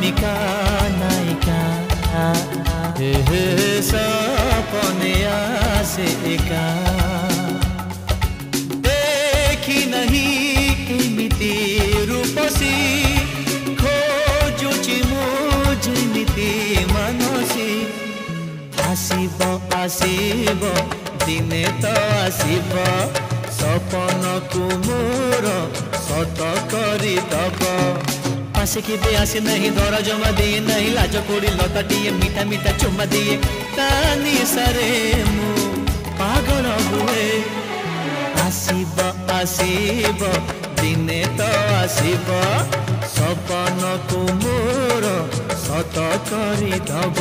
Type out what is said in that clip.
नायिका नायिका सपने आसे एका देखी नहीं एमिति रूपसी खोजुची मुझमिति मनसी आसिब आसिब दिने तो आसिब सपन को मोर सत करी दब आसिकी भी आसी नहीं दर जमा दिए नहीं लाज कोड़ी लताटिए मीठा मीठा चुमा दिए तानी सारे मु पागल हुए आसिब आसिब दिने तो आसिब सपन को मोर सत करी दब।